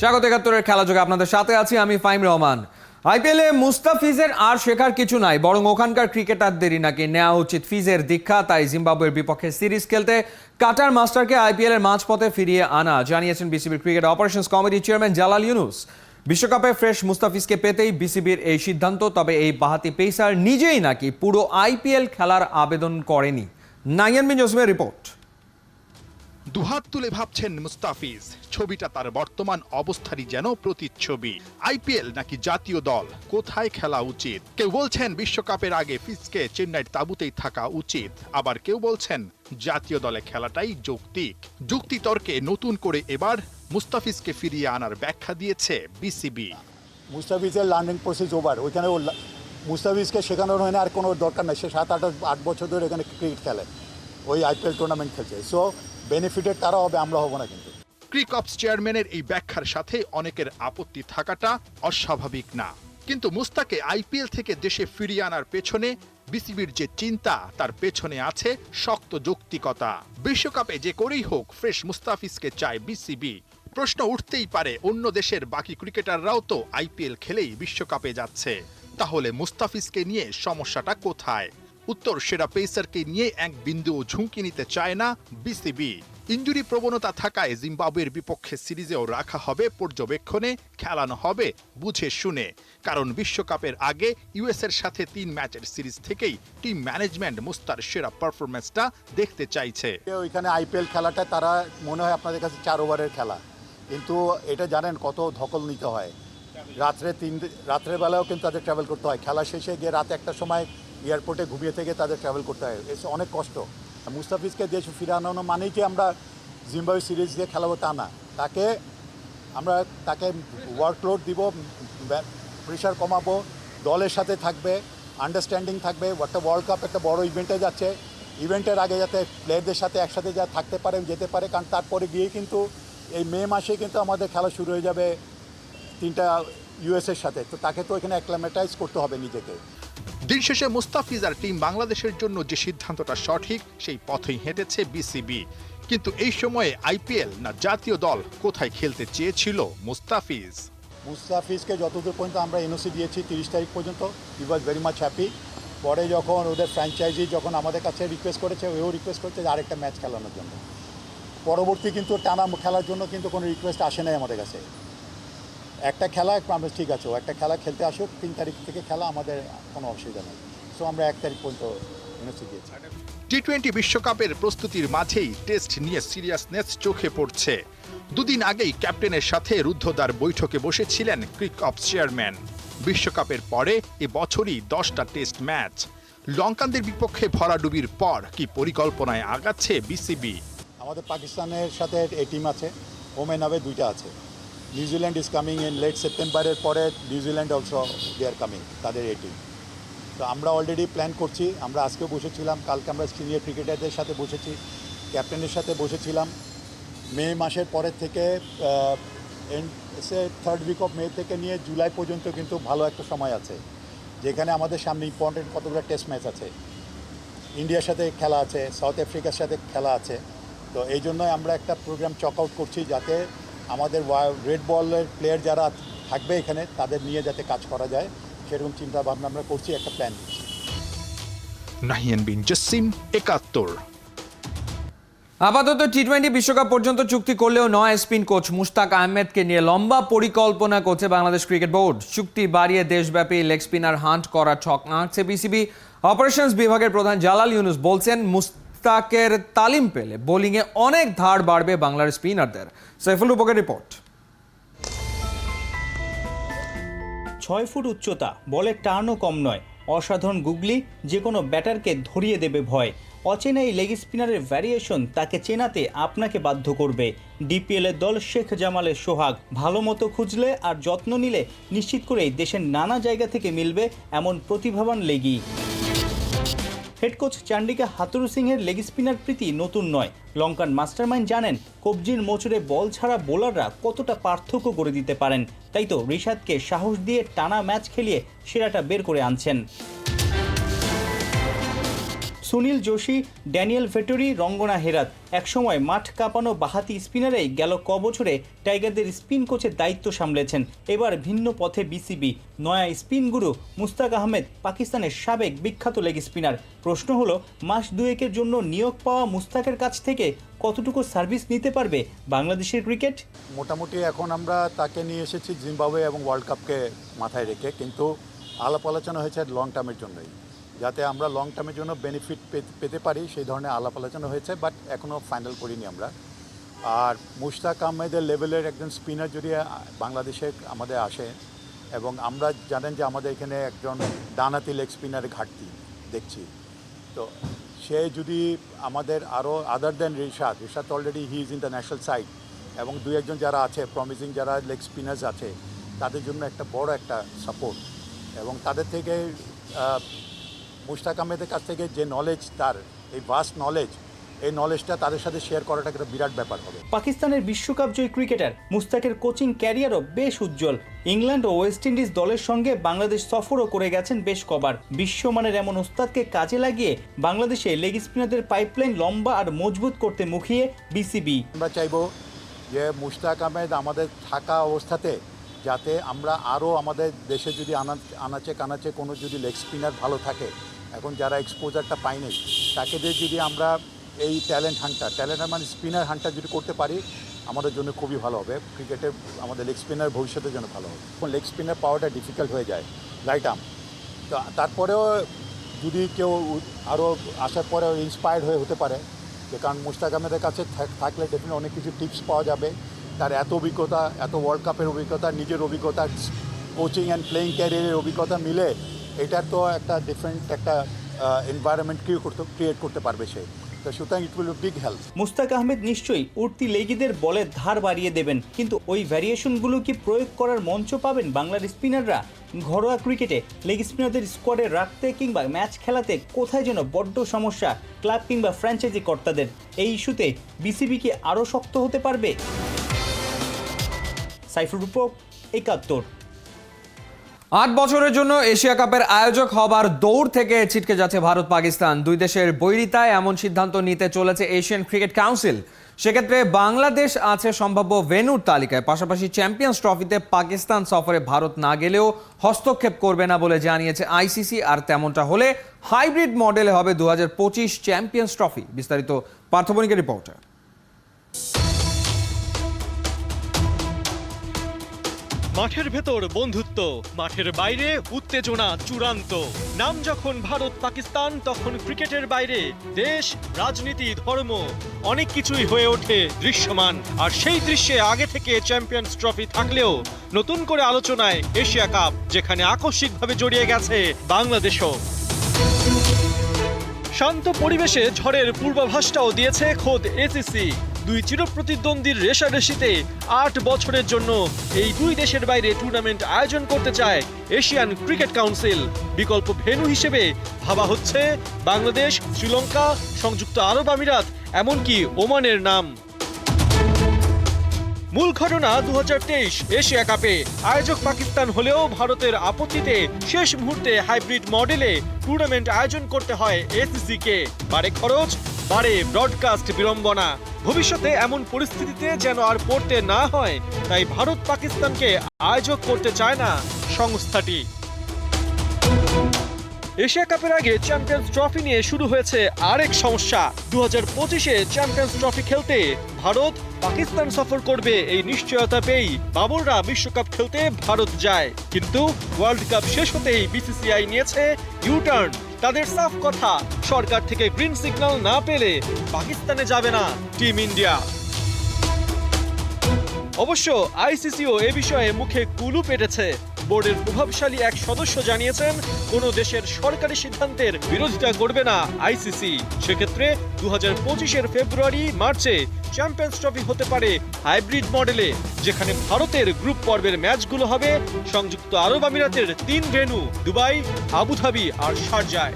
স্বাগত ৭১-এর খেলা যোগে আপনাদের সাথে আছি আমি ফাহিম রহমান। আইপিএলে মুস্তাফিজের আর শেখার কিছু নাই, বরং ওখানকার ক্রিকেটারদেরই নাকি নেওয়া উচিত ফিজের দীক্ষা। তাই জিম্বাবুয়ের বিপক্ষে সিরিজ খেলতে কাটার মাস্টারকে আইপিএল এর মাঝপথে ফিরিয়ে আনা জানিয়েছেন বিসিবির ক্রিকেট অপারেশনস কমিটির চেয়ারম্যান জালাল ইউনুস। বিশ্বকাপে ফ্রেশ মুস্তাফিজকে পেতেই বিসিবির এই সিদ্ধান্ত। তবে এই বাহাতি পেসার নিজেই নাকি পুরো আইপিএল খেলার আবেদন করেনি। নাইয়ান বিন জোসেফের রিপোর্ট। দুহাত তুলে ভাবছেন মুস্তাফিজ, ছবিটা তার বর্তমান অবস্থারই যেন প্রতিচ্ছবি। আইপিএল নাকি জাতীয় দল, কোথায় খেলা উচিত? কেউ বলছেন বিশ্বকাপের আগে ফিজকে চেন্নাইয়ের তাঁবুতেই থাকা উচিত, আবার কেউ বলছেন জাতীয় দলে খেলাটাই যৌক্তিক। যুক্তিতর্কে নতুন করে এবার মুস্তাফিজকে ফিরিয়ে আনার ব্যাখ্যা দিয়েছে বিসিবি। মুস্তাফিজের লার্নিং প্রসেস ওভার, ওইখানে মুস্তাফিজকে শেখানোর হয় না, আর কোনো দরকার নেই। সে 7-8 বছর ধরে এখানে ক্রিকেট খেলে, ওই আইপিএল টুর্নামেন্ট খেলছে। সো বেনিফিটেড তারা হবে, আমরা হব না। কিন্তু ক্রিকঅপস চেয়ারম্যানের এই ব্যাখ্যার সাথে অনেকের আপত্তি থাকাটা অস্বাভাবিক না, কিন্তু মুস্তাকে আইপিএল থেকে দেশে ফিরিয়ে আনার পেছনে বিসিবির যে চিন্তা, তার পেছনে আছে শক্ত যৌক্তিকতা। বিশ্বকাপে যে করেই হোক ফ্রেশ মুস্তাফিজকে চায় বিসিবি। প্রশ্ন উঠতেই পারে, অন্য দেশের বাকি ক্রিকেটাররাও তো আইপিএল খেলেই বিশ্বকাপে যাচ্ছে, তাহলে মুস্তাফিজকে নিয়ে সমস্যাটা কোথায়? উত্তর, সেরা পেসারকে নিয়ে এক বিন্দুও ঝুঁকি নিতে চায় না বিসিবি। ইনজুরি প্রবণতা থাকায় জিম্বাবুয়ের বিপক্ষে সিরিজেও রাখা হবে পর্যবেক্ষণে, খেলানো হবে বুঝে শুনে। কারণ বিশ্বকাপের আগে ইউএস এর সাথে 3 ম্যাচের সিরিজ থেকেই টিম ম্যানেজমেন্ট মুস্তার সেরা পারফরম্যান্সটা দেখতে চাইছে। ওইখানে আইপিএল খেলাটা তারা মনে হয় আপনাদের কাছে 4 ওভারের খেলা, কিন্তু এটা জানেন কত ধকল নিতে হয়। রাত্রের বেলাও কিন্তু তাদের ট্রাভেল করতে হয়, খেলা শেষে গিয়ে রাত 1টার সময় এয়ারপোর্টে ঘুমিয়ে থেকে তাদের ট্রাভেল করতে হয়। অনেক কষ্ট। মুস্তাফিজকে দেশে ফিরানো মানেই কি আমরা জিম্বাবুয়ে সিরিজ দিয়ে খেলাবো তা না। তাকে ওয়ার্কলোড দিব, প্রেশার কমাবো, দলের সাথে থাকবে, আন্ডারস্ট্যান্ডিং থাকবে। একটা ওয়ার্ল্ড কাপ একটা বড় ইভেন্টে যাচ্ছে, ইভেন্টের আগে যাতে প্লেয়ারদের সাথে একসাথে যা থাকতে পারে, যেতে পারে। কারণ তারপরে গিয়েই কিন্তু এই মে মাসে কিন্তু আমাদের খেলা শুরু হয়ে যাবে 3টা ইউএসের সাথে। তো তাকে তো এখানে অ্যাক্লামেটাইজ করতে হবে নিজেকে। দিন শেষে মুস্তাফিজ আর টিম বাংলাদেশের জন্য যে সিদ্ধান্তটা সঠিক, সেই পথেই হেঁটেছে বিসিবি। কিন্তু এই সময়ে আইপিএল না জাতীয় দল, কোথায় খেলতে চেয়েছিল মুস্তাফিজ? মুস্তাফিজকে যতদূর পর্যন্ত আমরা এনওসি দিয়েছি 30 তারিখ পর্যন্ত, হি ওয়াজ ভেরি মাচ হ্যাপি। পরে যখন ওদের ফ্র্যাঞ্চাইজি যখন আমাদের কাছে রিকোয়েস্ট করেছে, ওও রিকোয়েস্ট করেছে যে আরেকটা ম্যাচ খেলানোর জন্য। পরবর্তী কিন্তু টানা খেলার জন্য কিন্তু কোনো রিকোয়েস্ট আসে নাই আমাদের কাছে। একটা খেলা আমরা ঠিক আছে, একটা খেলা খেলতে আসুক, 3 তারিখ থেকে খেলা, আমাদের কোনো অসুবিধা নেই। সো আমরা 1 তারিখ পর্যন্ত এনওসি দিয়েছি। টি-20 বিশ্বকাপের প্রস্তুতির মাঝেই টেস্ট নিয়ে সিরিয়াসনেস চোখে পড়ছে। দুদিন আগেই ক্যাপ্টেনের সাথে রুদ্ধদ্বার বৈঠকে বসেছিলেন ক্রিকঅপস চেয়ারম্যান। বিশ্বকাপের পরে এবছরই 10টা টেস্ট ম্যাচ। লঙ্কানদের বিপক্ষে ভরাডুবির পর কি পরিকল্পনায় আগাচ্ছে বিসিবি? আমাদের পাকিস্তানের সাথে এই টিম আছে, ওমেন হবে 2টা আছে। New Zealand is coming in late সেপ্টেম্বরের পরে, New Zealand also they are coming, তাদের এই টিম। তো আমরা অলরেডি প্ল্যান করছি। আমরা আজকেও বসেছিলাম, কালকে আমরা সিনিয়র ক্রিকেটারদের সাথে বসেছি, ক্যাপ্টেনের সাথে বসেছিলাম। মে মাসের পরের থেকে 3rd উইক অফ মে থেকে নিয়ে জুলাই পর্যন্ত কিন্তু ভালো একটা সময় আছে, যেখানে আমাদের সামনে ইম্পর্টেন্ট কতগুলো টেস্ট ম্যাচ আছে। ইন্ডিয়ার সাথে খেলা আছে, সাউথ আফ্রিকার সাথে খেলা আছে। তো এই জন্যই আমরা একটা প্রোগ্রাম চক আউট করছি, যাতে আমাদের রেড বলের প্লেয়ার যারা থাকবে এখানে, তাদের নিয়ে যাতে কাজ করা যায়, সেরকম চিন্তা ভাবনা আমরা করছি, একটা প্ল্যান দিচ্ছি। নাহিয়ান বিন জসিম, ৭১। আপাতত টি-20 বিশ্বকাপ পর্যন্ত চুক্তি করলেও নয় স্পিন কোচ মুশতাক আহমেদকে নিয়ে লম্বা পরিকল্পনা করছে বাংলাদেশ ক্রিকেট বোর্ড। চুক্তি বাড়িয়ে দেশব্যাপী লেগ স্পিনার হান্ট করা ছক আঁকছে বিসিবি। অপারেশনস বিভাগের প্রধান জালাল ইউনুস বলছেন, মুশতাকের তালিম পেলে বোলিংয়ে অনেক ধার বাড়বে বাংলার স্পিনারদের। সাইফুল রূপকের রিপোর্ট। 6 ফুট উচ্চতা, বলের টার্নও কম নয়, অসাধারণ গুগলি, যে কোনো ব্যাটারকে ধরিয়ে দেবে ভয়। অচেনা এই লেগ স্পিনারের ভ্যারিয়েশন তাকে চেনাতে আপনাকে বাধ্য করবে। ডিপিএলের দল শেখ জামালের সোহাগ, ভালো মতো খুঁজলে আর যত্ন নিলে নিশ্চিত করেই দেশের নানা জায়গা থেকে মিলবে এমন প্রতিভাবান লেগি। হেড কোচ চান্ডিকা হাথুরু সিংহের লেগ স্পিনার প্রীতি নতুন নয়। লঙ্কান মাস্টারমাইন্ড জানেন কবজির মোচড়ে বল ছাড়া বোলাররা কতটা পার্থক্য করে দিতে পারেন। তাই তো রিশাদকে সাহস দিয়ে টানা ম্যাচ খেলিয়ে সেরাটা বের করে আনছেন। সুনীল যোশী, ড্যানিয়েল ভেটরি, রঙ্গনা হেরাত একসময় মাঠ কাঁপানো বাহাতি স্পিনারেই গেল বছরে টাইগারদের স্পিন কোচের দায়িত্ব সামলেছেন। এবার ভিন্ন পথে বিসিবি। নয়া স্পিন গুরু মুস্তাক আহমেদ পাকিস্তানের সাবেক বিখ্যাত লেগ স্পিনার। প্রশ্ন হলো, মাস দুয়েকের জন্য নিয়োগ পাওয়া মুস্তাকের কাছ থেকে কতটুকু সার্ভিস নিতে পারবে বাংলাদেশের ক্রিকেট? মোটামুটি এখন আমরা তাকে নিয়ে এসেছি জিম্বাবুয়ে এবং ওয়ার্ল্ড কাপকে মাথায় রেখে, কিন্তু আলাপ আলোচনা হয়েছে লং টার্মের জন্যই, যাতে আমরা লং টার্মের জন্য বেনিফিট পেতে পারি সেই ধরনের আলাপ আলোচনা হয়েছে, বাট এখনও ফাইনাল করিনি আমরা। আর মুশতাক আহমেদের লেভেলের একজন স্পিনার যদি বাংলাদেশে আমাদের আসে, এবং আমরা জানেন যে আমাদের এখানে একজন ডানাতি লেগ স্পিনারের ঘাটতি দেখছি, তো সে যদি আমাদের আরও other than Rishad already he is in the national side, এবং দুই একজন যারা আছে প্রমিসিং যারা লেগ স্পিনার্স আছে তাদের জন্য একটা বড় একটা সাপোর্ট, এবং তাদের থেকে মুশতাক আহমেদের কাছ থেকে যে নলেজ, তার এই ভাস্ট নলেজ, এই নলেজটা তাদের সাথে শেয়ার করাটা একটা বিরাট ব্যাপার হবে। পাকিস্তানের বিশ্বকাপ জয়ী ক্রিকেটার মুস্তাকের কোচিং ক্যারিয়ারও বেশ উজ্জ্বল। ইংল্যান্ড ও ওয়েস্ট ইন্ডিজ দলের সঙ্গে বাংলাদেশ সফরও করে গেছেন বেশ কবার। বিশ্বমানের এমন ওস্তাদকে কাজে লাগিয়ে বাংলাদেশে লেগ স্পিনারদের পাইপলাইন লম্বা আর মজবুত করতে মুখিয়ে বিসিবি। আমরা চাইবো যে মুশতাক আহমেদ আমাদের থাকা অবস্থাতে যাতে আমরা আরও আমাদের দেশে যদি আনাচে কানাচে কোনো যদি লেগ স্পিনার ভালো থাকে, এখন যারা এক্সপোজারটা পায়নি তাকে দিয়ে যদি আমরা এই ট্যালেন্ট মানে স্পিনার হান্টার যদি করতে পারি আমাদের জন্য খুবই ভালো হবে। ক্রিকেটে আমাদের লেগ স্পিনার ভবিষ্যতের জন্য ভালো হবে। এখন লেগ স্পিনার পাওয়াটা ডিফিকাল্ট হয়ে যায় রাইট আর্ম, তো তারপরেও যদি কেউ আরও আসার পরেও ইন্সপায়ার্ড হতে পারে, যে কারণ মুশতাক আহমেদের কাছে থাকলে ডেফিনেটলি অনেক কিছু টিপস পাওয়া যাবে। তার এত অভিজ্ঞতা, এত ওয়ার্ল্ড কাপের অভিজ্ঞতা, নিজের অভিজ্ঞতা, কোচিং অ্যান্ড প্লেয়িং ক্যারিয়ারের অভিজ্ঞতা মিলে এটার তো একটা ডিফারেন্ট একটা এনভায়রনমেন্ট ক্রিয়েট করতে পারবে সে, তো সুতরাং it will be big help. Mushtaq Ahmed নিশ্চয়ই উঠতি লেগিদের বলের ধার বাড়িয়ে দেবেন, কিন্তু ওই ভ্যারিয়েশনগুলো কি প্রয়োগ করার মঞ্চ পাবেন বাংলার স্পিনাররা? ঘরোয়া ক্রিকেটে লেগ স্পিনারদের স্কোয়াডে রাখতে কিংবা ম্যাচ খেলাতে কোথায় যেন বড্ড সমস্যা ক্লাব কিংবা ফ্র্যাঞ্চাইজি কর্তাদের। এই ইস্যুতে বিসিবি কি আরও শক্ত হতে পারবে? সাইফুর রূপক, ৭১। ৮ বছরের জন্য এশিয়া কাপের আয়োজক হবার দৌড় থেকে ছিটকে যাচ্ছে ভারত পাকিস্তান। দুই দেশের বৈরিতায় এমন সিদ্ধান্ত নিতে চলেছে এশিয়ান ক্রিকেট কাউন্সিল। সেক্ষেত্রে বাংলাদেশ আছে সম্ভাব্য ভেন্যুর তালিকায়। পাশাপাশি চ্যাম্পিয়ন্স ট্রফিতে পাকিস্তান সফরে ভারত না গেলেও হস্তক্ষেপ করবে না বলে জানিয়েছে আইসিসি। আর তেমনটা হলে হাইব্রিড মডেলে হবে 2025 চ্যাম্পিয়ন্স ট্রফি। বিস্তারিত পার্থবণিকের রিপোর্টে। মাঠের ভেতর বন্ধুত্ব, মাঠের বাইরে উত্তেজনা চূড়ান্ত। নাম যখন ভারত পাকিস্তান, তখন ক্রিকেটের বাইরে দেশ, রাজনীতি, ধর্ম অনেক কিছুই হয়ে ওঠে দৃশ্যমান। আর সেই দৃশ্যে আগে থেকে চ্যাম্পিয়ন্স ট্রফি থাকলেও নতুন করে আলোচনায় এশিয়া কাপ, যেখানে আকস্মিকভাবে জড়িয়ে গেছে বাংলাদেশও। শান্ত পরিবেশে ঝড়ের পূর্বাভাসটাও দিয়েছে খোদ এসিসি। দুই চিরপ্রতিদ্বন্দ্বীর রেষারেষিতে ৮ বছরের জন্য এই দুই দেশের বাইরে টুর্নামেন্ট আয়োজন করতে চায় এশিয়ান ক্রিকেট কাউন্সিল। বিকল্প ভেন্যু হিসেবে ভাবা হচ্ছে বাংলাদেশ, শ্রীলঙ্কা, সংযুক্ত আরব আমিরাত, এমনকি ওমানের নাম। মূল ঘটনা 2023 এশিয়া কাপে আয়োজক পাকিস্তান হলেও ভারতের আপত্তিতে শেষ মুহূর্তে হাইব্রিড মডেলে টুর্নামেন্ট আয়োজন করতে হয় এসিসিকে। বাড়ে খরচ, বাড়ে ব্রডকাস্ট বিড়ম্বনা। ভবিষ্যতে এমন পরিস্থিতিতে যেন আর পড়তে না হয়, তাই ভারত পাকিস্তানকে আয়োজক করতে চায় না সংস্থাটি। এশিয়া কাপের আগে চ্যাম্পিয়ন্স ট্রফি নিয়ে শুরু হয়েছে আরেক সমস্যা। 2025-এ চ্যাম্পিয়ন্স ট্রফি খেলতে ভারত পাকিস্তান সফর করবে এই নিশ্চয়তা পেয়েই বাবররা বিশ্বকাপ খেলতে ভারত যায়। কিন্তু ওয়ার্ল্ড কাপ শেষ হতেই বিসিসিআই নিয়েছে ইউটার্ন। তাদের সাফ কথা, সরকার থেকে গ্রিন সিগন্যাল না পেলে পাকিস্তানে যাবে না টিম ইন্ডিয়া। অবশ্য আইসিসিও এ বিষয়ে মুখে কুলু পেটেছে। বোর্ডের প্রভাবশালী এক সদস্য জানিয়েছেন, কোন দেশের সরকারি সিদ্ধান্তের বিরোধিতা করবে না আইসিসি। সেক্ষেত্রে 2025-এর ফেব্রুয়ারি মার্চে চ্যাম্পিয়ন্স ট্রফি হতে পারে হাইব্রিড মডেলে, যেখানে ভারতের গ্রুপ পর্বের ম্যাচগুলো হবে সংযুক্ত আরব আমিরাতের 3 ভেন্যু, দুবাই, আবুধাবি আর শারজায়।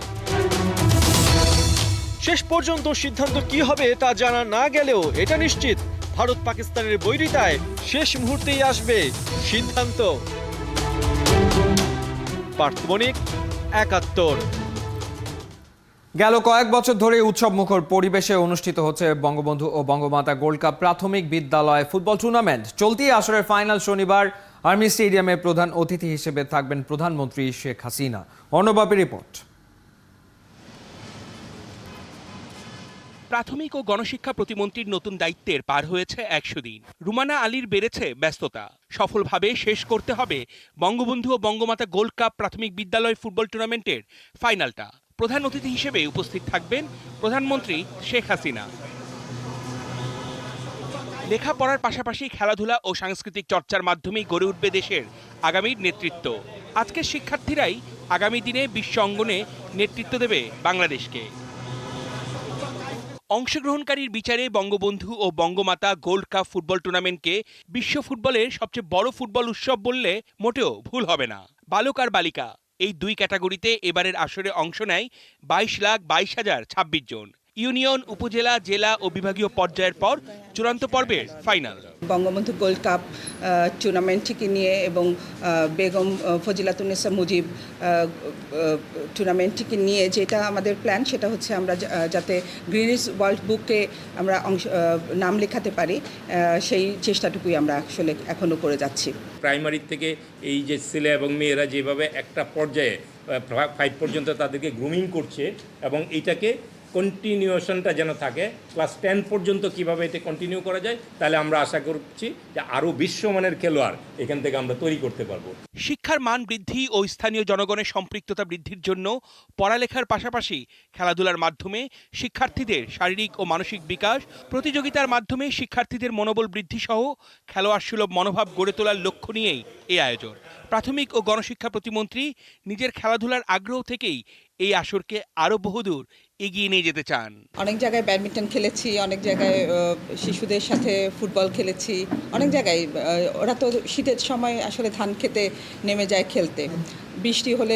শেষ পর্যন্ত সিদ্ধান্ত কি হবে তা জানা না গেলেও এটা নিশ্চিত, ভারত পাকিস্তানের বৈরিতায় শেষ মুহূর্তেই আসবে সিদ্ধান্ত। পার্থবণিক, ৭১। গেল কয়েক বছর ধরে উৎসব মুখর পরিবেশে অনুষ্ঠিত হচ্ছে বঙ্গবন্ধু ও বঙ্গমাতা গোল্ড কাপ প্রাথমিক বিদ্যালয় ফুটবল টুর্নামেন্ট। চলতি আসরের ফাইনাল শনিবার আর্মি স্টেডিয়ামে প্রধান অতিথি হিসেবে থাকবেন প্রধানমন্ত্রী শেখ হাসিনা। অর্ণবাপী রিপোর্ট। প্রাথমিক ও গণশিক্ষা প্রতিমন্ত্রীর নতুন দায়িত্বের পার হয়েছে 100 দিন। রুমানা আলীর বেড়েছে ব্যস্ততা। সফলভাবে শেষ করতে হবে বঙ্গবন্ধু ও বঙ্গমাতা গোল্ড কাপ প্রাথমিক বিদ্যালয় ফুটবল টুর্নামেন্টের ফাইনালটা। প্রধান অতিথি হিসেবে উপস্থিত থাকবেন প্রধানমন্ত্রী শেখ হাসিনা। লেখাপড়ার পাশাপাশি খেলাধুলা ও সাংস্কৃতিক চর্চার মাধ্যমেই গড়ে উঠবে দেশের আগামীর নেতৃত্ব। আজকের শিক্ষার্থীরাই আগামী দিনে বিশ্ব অঙ্গনে নেতৃত্ব দেবে বাংলাদেশকে। অংশগ্রহণকারীর বিচারে বঙ্গবন্ধু ও বঙ্গমাতা গোল্ড কাপ ফুটবল টুর্নামেন্টকে বিশ্ব ফুটবলের সবচেয়ে বড় ফুটবল উৎসব বললে মোটেও ভুল হবে না। বালক আর বালিকা এই দুই ক্যাটাগরিতে এবারের আসরে অংশ নেয় 22,22,026 জন। ইউনিয়ন, উপজেলা, জেলা ও বিভাগীয় পর্যায়ের পর চূড়ান্ত পর্বের ফাইনাল। বঙ্গবন্ধু গোল্ড কাপ টুর্নামেন্টটিকে নিয়ে এবং বেগম ফজিলাতুন্নেসা মুজিব টুর্নামেন্টটিকে নিয়ে যেটা আমাদের প্ল্যান, সেটা হচ্ছে আমরা যাতে গ্রিনিস ওয়ার্ল্ড বুকে আমরা নাম লেখাতে পারি, সেই চেষ্টাটুকুই আমরা আসলে এখনও করে যাচ্ছি। প্রাইমারি থেকে এই যে ছেলে এবং মেয়েরা যেভাবে একটা পর্যায়ে 5 পর্যন্ত তাদেরকে গ্রুমিং করছে এবং এইটাকে কন্টিনিউশনটা যেন থাকে ক্লাস 10 পর্যন্ত কিভাবে এটা কন্টিনিউ করা যায়, তাহলে আমরা আশা করছি যে আরও বিশ্বমানের খেলোয়াড় এখান থেকে আমরা তৈরি করতে পারবো। শিক্ষার মান বৃদ্ধি ও স্থানীয় জনগণের সম্পৃক্ততা বৃদ্ধির জন্য পড়ালেখার পাশাপাশি খেলাধুলার মাধ্যমে শিক্ষার্থীদের শারীরিক ও মানসিক বিকাশ, প্রতিযোগিতার মাধ্যমে শিক্ষার্থীদের মনোবল বৃদ্ধি সহ খেলোয়াড় সুলভ মনোভাব গড়ে তোলার লক্ষ্য নিয়েই এই আয়োজন। প্রাথমিক ও গণশিক্ষা প্রতিমন্ত্রী নিজের খেলাধুলার আগ্রহ থেকেই এই আসরকে আরও বহুদূর এগিয়ে নিয়ে যেতে চান। অনেক জায়গায় ব্যাডমিন্টন খেলেছি, অনেক জায়গায় শিশুদের সাথে ফুটবল খেলেছি, অনেক জায়গায় ওরা তো শীতের সময় আসলে ধান খেতে নেমে যায় খেলতে, বৃষ্টি হলে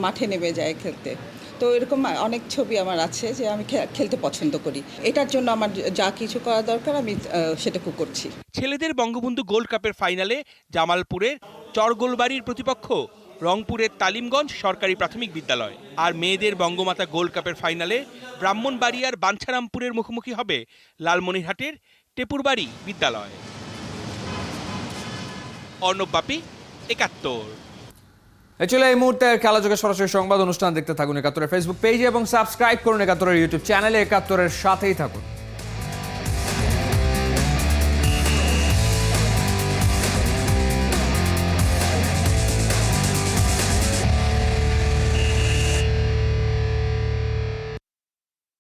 মাঠে নেমে যায় খেলতে। তো এরকম অনেক ছবি আমার আছে যে আমি খেলতে পছন্দ করি। এটার জন্য আমার যা কিছু করা দরকার আমি সেটুকু করছি। ছেলেদের বঙ্গবন্ধু গোল্ড কাপের ফাইনালে জামালপুরের চরগোলবাড়ির প্রতিপক্ষ রংপুরের তালিমগঞ্জ সরকারি প্রাথমিক বিদ্যালয়, আর মেয়েদের বঙ্গমাতা গোল্ড কাপের ফাইনালে ব্রাহ্মণবাড়িয়ার বাঞ্ছারামপুরের মুখোমুখি হবে লালমনিরহাটের টেপুরবাড়ি বিদ্যালয়। অর্ণব বাপি, ৭১। চলে এই মুহূর্তের খেলাযোগে সরাসরি সংবাদ অনুষ্ঠান দেখতে থাকুন ৭১-এর ফেসবুক পেজে এবং সাবস্ক্রাইব করুন ৭১-এর ইউটিউব চ্যানেলে। ৭১-এর সাথেই থাকুন।